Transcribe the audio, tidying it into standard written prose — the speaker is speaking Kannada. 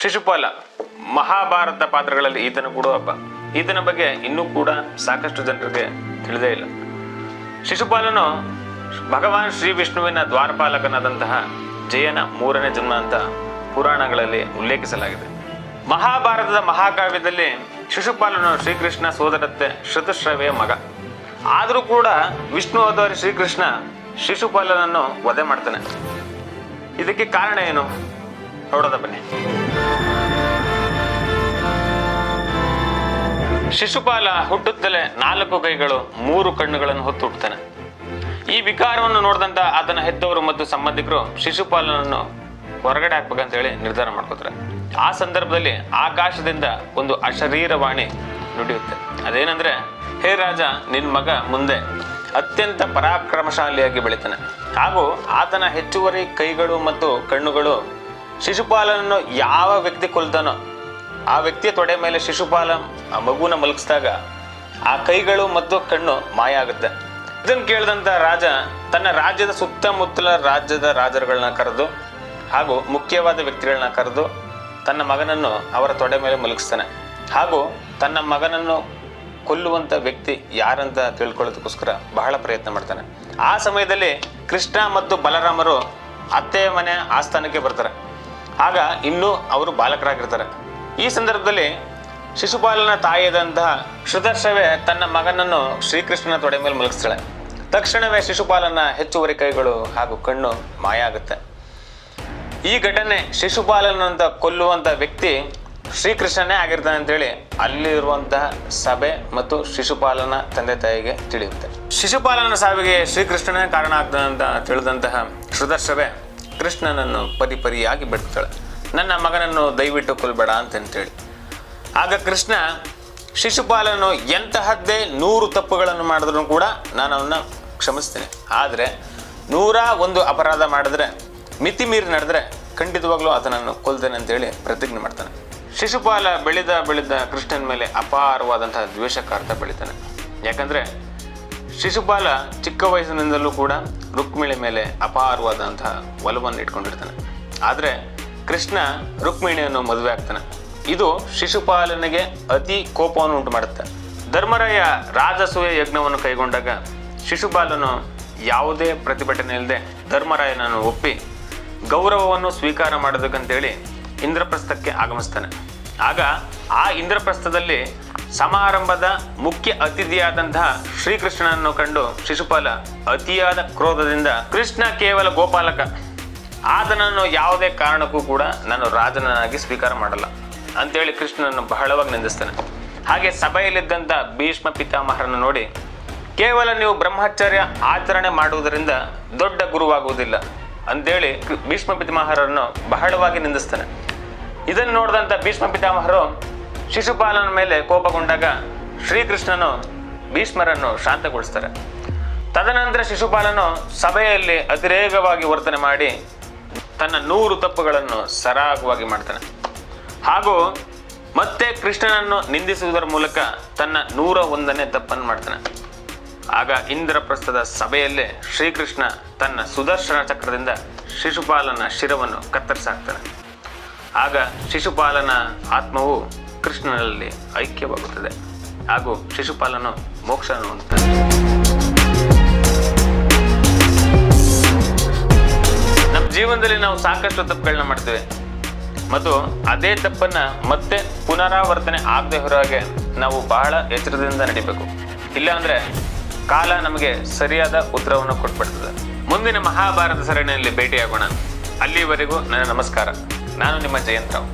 ಶಿಶುಪಾಲ ಮಹಾಭಾರತ ಪಾತ್ರಗಳಲ್ಲಿ ಈತನು ಕೂಡ ಒಬ್ಬ. ಈತನ ಬಗ್ಗೆ ಇನ್ನೂ ಕೂಡ ಸಾಕಷ್ಟು ಜನರಿಗೆ ತಿಳಿದೇ ಇಲ್ಲ. ಶಿಶುಪಾಲನು ಭಗವಾನ್ ಶ್ರೀ ವಿಷ್ಣುವಿನ ದ್ವಾರಪಾಲಕನಾದಂತಹ ಜಯನ 3ನೇ ಜನ್ಮ ಅಂತ ಪುರಾಣಗಳಲ್ಲಿ ಉಲ್ಲೇಖಿಸಲಾಗಿದೆ. ಮಹಾಭಾರತದ ಮಹಾಕಾವ್ಯದಲ್ಲಿ ಶಿಶುಪಾಲನು ಶ್ರೀಕೃಷ್ಣ ಸೋದರತ್ತೆ ಶ್ರುತಶ್ರವೆಯ ಮಗ. ಆದರೂ ಕೂಡ ವಿಷ್ಣು ಅವತಾರಿ ಶ್ರೀಕೃಷ್ಣ ಶಿಶುಪಾಲನನ್ನು ವಧೆ ಮಾಡ್ತಾನೆ. ಇದಕ್ಕೆ ಕಾರಣ ಏನು ನೋಡೋದ ಬನ್ನಿ. ಶಿಶುಪಾಲ ಹುಟ್ಟುತ್ತಲೇ 4 ಕೈಗಳು 3 ಕಣ್ಣುಗಳನ್ನು ಹೊತ್ತು ಹುಟ್ಟುತ್ತಾನೆ. ಈ ವಿಕಾರವನ್ನು ನೋಡಿದಂತ ಆತನ ಹೆತ್ತವರು ಮತ್ತು ಸಂಬಂಧಿಕರು ಶಿಶುಪಾಲನನ್ನು ಹೊರಗಡೆ ಹಾಕ್ಬೇಕಂತ ಹೇಳಿ ನಿರ್ಧಾರ ಮಾಡ್ಕೋತಾರೆ. ಆ ಸಂದರ್ಭದಲ್ಲಿ ಆಕಾಶದಿಂದ ಒಂದು ಅಶರೀರವಾಣಿ ನುಡಿಯುತ್ತೆ. ಅದೇನಂದ್ರೆ, ಹೇ ರಾಜ, ನಿನ್ ಮಗ ಮುಂದೆ ಅತ್ಯಂತ ಪರಾಕ್ರಮಶಾಲಿಯಾಗಿ ಬೆಳಿತಾನೆ. ಹಾಗೂ ಆತನ ಹೆಚ್ಚುವರಿ ಕೈಗಳು ಮತ್ತು ಕಣ್ಣುಗಳು ಶಿಶುಪಾಲನನ್ನು ಯಾವ ವ್ಯಕ್ತಿ ಕೊಲ್ತಾನೋ ಆ ವ್ಯಕ್ತಿಯ ತೊಡೆ ಮೇಲೆ ಶಿಶುಪಾಲ ಆ ಮಗುನ ಮಲಗಿಸಿದಾಗ ಆ ಕೈಗಳು ಮತ್ತು ಕಣ್ಣು ಮಾಯ ಆಗುತ್ತೆ. ಇದನ್ನು ಕೇಳಿದಂತ ರಾಜ ತನ್ನ ರಾಜ್ಯದ ಸುತ್ತಮುತ್ತಲ ರಾಜ್ಯದ ರಾಜರುಗಳನ್ನ ಕರೆದು ಹಾಗೂ ಮುಖ್ಯವಾದ ವ್ಯಕ್ತಿಗಳನ್ನ ಕರೆದು ತನ್ನ ಮಗನನ್ನು ಅವರ ತೊಡೆ ಮೇಲೆ ಮಲಗಿಸ್ತಾನೆ. ಹಾಗೂ ತನ್ನ ಮಗನನ್ನು ಕೊಲ್ಲುವಂತ ವ್ಯಕ್ತಿ ಯಾರಂತ ತಿಳ್ಕೊಳ್ಳೋದಕ್ಕೋಸ್ಕರ ಬಹಳ ಪ್ರಯತ್ನ ಮಾಡ್ತಾನೆ. ಆ ಸಮಯದಲ್ಲಿ ಕೃಷ್ಣ ಮತ್ತು ಬಲರಾಮರು ಅತ್ತೆಯ ಮನೆ ಆಸ್ಥಾನಕ್ಕೆ ಬರ್ತಾರೆ. ಆಗ ಇನ್ನೂ ಅವರು ಬಾಲಕರಾಗಿರ್ತಾರೆ. ಈ ಸಂದರ್ಭದಲ್ಲಿ ಶಿಶುಪಾಲನ ತಾಯಿಯಾದಂತಹ ಶ್ರುತಶ್ರವೆ ತನ್ನ ಮಗನನ್ನು ಶ್ರೀಕೃಷ್ಣನ ತೊಡೆ ಮೇಲೆ ಮಲಗಿಸ್ತಾಳೆ. ತಕ್ಷಣವೇ ಶಿಶುಪಾಲನ ಹೆಚ್ಚುವರಿ ಕೈಗಳು ಹಾಗೂ ಕಣ್ಣು ಮಾಯ ಆಗುತ್ತೆ. ಈ ಘಟನೆ ಶಿಶುಪಾಲನಂತ ಕೊಲ್ಲುವಂತ ವ್ಯಕ್ತಿ ಶ್ರೀಕೃಷ್ಣನೇ ಆಗಿರ್ತಾನೆ ಅಂತೇಳಿ ಅಲ್ಲಿರುವಂತಹ ಸಭೆ ಮತ್ತು ಶಿಶುಪಾಲನ ತಂದೆ ತಾಯಿಗೆ ತಿಳಿಯುತ್ತೆ. ಶಿಶುಪಾಲನ ಸಾವಿಗೆ ಶ್ರೀಕೃಷ್ಣನೇ ಕಾರಣ ಆಗ್ತಾನೆ ಅಂತ ತಿಳಿದಂತಹ ಶ್ರುತಶ್ರವೆ ಕೃಷ್ಣನನ್ನು ಪರಿಪರಿಯಾಗಿ ಬಿಡ್ತಾಳೆ. ನನ್ನ ಮಗನನ್ನು ದಯವಿಟ್ಟು ಕೊಲ್ಬೇಡ ಅಂತೇಳಿ. ಆಗ ಕೃಷ್ಣ, ಶಿಶುಪಾಲನು ಎಂತಹದ್ದೇ 100 ತಪ್ಪುಗಳನ್ನು ಮಾಡಿದ್ರು ಕೂಡ ನಾನು ಅವನ್ನ ಕ್ಷಮಿಸ್ತೇನೆ. ಆದರೆ 101 ಅಪರಾಧ ಮಾಡಿದ್ರೆ, ಮಿತಿ ಮೀರಿ ನಡೆದ್ರೆ ಖಂಡಿತವಾಗ್ಲೂ ಆತನನ್ನು ಕೊಲ್ತೇನೆ ಅಂತೇಳಿ ಪ್ರತಿಜ್ಞೆ ಮಾಡ್ತಾನೆ. ಶಿಶುಪಾಲ ಬೆಳೆದ ಕೃಷ್ಣನ ಮೇಲೆ ಅಪಾರವಾದಂತಹ ದ್ವೇಷಕಾರ್ಥ ಬೆಳಿತಾನೆ. ಯಾಕಂದ್ರೆ ಶಿಶುಪಾಲ ಚಿಕ್ಕ ವಯಸ್ಸಿನಿಂದಲೂ ಕೂಡ ರುಕ್ಮಿಣಿ ಮೇಲೆ ಅಪಾರವಾದಂತಹ ಒಲವನ್ನು ಇಟ್ಕೊಂಡಿರ್ತಾನೆ. ಆದರೆ ಕೃಷ್ಣ ರುಕ್ಮಿಣಿಯನ್ನು ಮದುವೆ ಆಗ್ತಾನೆ. ಇದು ಶಿಶುಪಾಲನಿಗೆ ಅತಿ ಕೋಪವನ್ನು ಉಂಟು ಮಾಡುತ್ತೆ. ಧರ್ಮರಾಯ ರಾಜಸೂಯ ಯಜ್ಞವನ್ನು ಕೈಗೊಂಡಾಗ ಶಿಶುಪಾಲನು ಯಾವುದೇ ಪ್ರತಿಭಟನೆ ಇಲ್ಲದೆ ಧರ್ಮರಾಯನನ್ನು ಒಪ್ಪಿ ಗೌರವವನ್ನು ಸ್ವೀಕಾರ ಮಾಡೋದಕ್ಕಂತೇಳಿ ಇಂದ್ರಪ್ರಸ್ಥಕ್ಕೆ ಆಗಮಿಸ್ತಾನೆ. ಆಗ ಆ ಇಂದ್ರಪ್ರಸ್ಥದಲ್ಲಿ ಸಮಾರಂಭದ ಮುಖ್ಯ ಅತಿಥಿಯಾದಂತಹ ಶ್ರೀಕೃಷ್ಣನನ್ನು ಕಂಡು ಶಿಶುಪಾಲ ಅತಿಯಾದ ಕ್ರೋಧದಿಂದ, ಕೃಷ್ಣ ಕೇವಲ ಗೋಪಾಲಕ, ಆತನನ್ನು ಯಾವುದೇ ಕಾರಣಕ್ಕೂ ಕೂಡ ನಾನು ರಾಜನಾಗಿ ಸ್ವೀಕಾರ ಮಾಡಲ್ಲ ಅಂತೇಳಿ ಕೃಷ್ಣನನ್ನು ಬಹಳವಾಗಿ ನಿಂದಿಸ್ತಾನೆ. ಹಾಗೆ ಸಭೆಯಲ್ಲಿದ್ದಂಥ ಭೀಷ್ಮ ಪಿತಾಮಹರನ್ನು ನೋಡಿ, ಕೇವಲ ನೀವು ಬ್ರಹ್ಮಚರ್ಯ ಆಚರಣೆ ಮಾಡುವುದರಿಂದ ದೊಡ್ಡ ಗುರುವಾಗುವುದಿಲ್ಲ ಅಂತೇಳಿ ಭೀಷ್ಮ ಪಿತಾಮಹರನ್ನು ಬಹಳವಾಗಿ ನಿಂದಿಸ್ತಾನೆ. ಇದನ್ನು ನೋಡಿದಂಥ ಭೀಷ್ಮ ಪಿತಾಮಹರು ಶಿಶುಪಾಲನ ಮೇಲೆ ಕೋಪಗೊಂಡಾಗ ಶ್ರೀಕೃಷ್ಣನು ಭೀಷ್ಮರನ್ನು ಶಾಂತಗೊಳಿಸ್ತಾರೆ. ತದನಂತರ ಶಿಶುಪಾಲನು ಸಭೆಯಲ್ಲಿ ಅತಿರೇಕವಾಗಿ ವರ್ತನೆ ಮಾಡಿ ತನ್ನ 100 ತಪ್ಪುಗಳನ್ನು ಸರಾಗವಾಗಿ ಮಾಡ್ತಾನೆ. ಹಾಗೂ ಮತ್ತೆ ಕೃಷ್ಣನನ್ನು ನಿಂದಿಸುವುದರ ಮೂಲಕ ತನ್ನ 101ನೇ ತಪ್ಪನ್ನು ಮಾಡ್ತಾನೆ. ಆಗ ಇಂದ್ರಪ್ರಸ್ಥದ ಸಭೆಯಲ್ಲೇ ಶ್ರೀಕೃಷ್ಣ ತನ್ನ ಸುದರ್ಶನ ಚಕ್ರದಿಂದ ಶಿಶುಪಾಲನ ಶಿರವನ್ನು ಕತ್ತರಿಸಾಕ್ತಾನೆ. ಆಗ ಶಿಶುಪಾಲನ ಆತ್ಮವು ಕೃಷ್ಣನಲ್ಲಿ ಐಕ್ಯವಾಗುತ್ತದೆ ಹಾಗೂ ಶಿಶುಪಾಲನು ಮೋಕ್ಷವನ್ನು ಹೊಂದುತ್ತಾನೆ. ನಮ್ಮ ಜೀವನದಲ್ಲಿ ನಾವು ಸಾಕಷ್ಟು ತಪ್ಪುಗಳನ್ನ ಮಾಡ್ತೇವೆ ಮತ್ತು ಅದೇ ತಪ್ಪನ್ನ ಮತ್ತೆ ಪುನರಾವರ್ತನೆ ಆಗದೆ ಹೊರಗೆ ನಾವು ಬಹಳ ಎಚ್ಚರದಿಂದ ನಡಿಬೇಕು. ಇಲ್ಲಾಂದ್ರೆ ಕಾಲ ನಮಗೆ ಸರಿಯಾದ ಉತ್ತರವನ್ನು ಕೊಟ್ಬಿಡ್ತದೆ. ಮುಂದಿನ ಮಹಾಭಾರತ ಸರಣಿಯಲ್ಲಿ ಭೇಟಿಯಾಗೋಣ. ಅಲ್ಲಿವರೆಗೂ ನನ್ನ ನಮಸ್ಕಾರ. ನಾನು ನಿಮ್ಮ ಜಯಂತ್ ರಾವ್.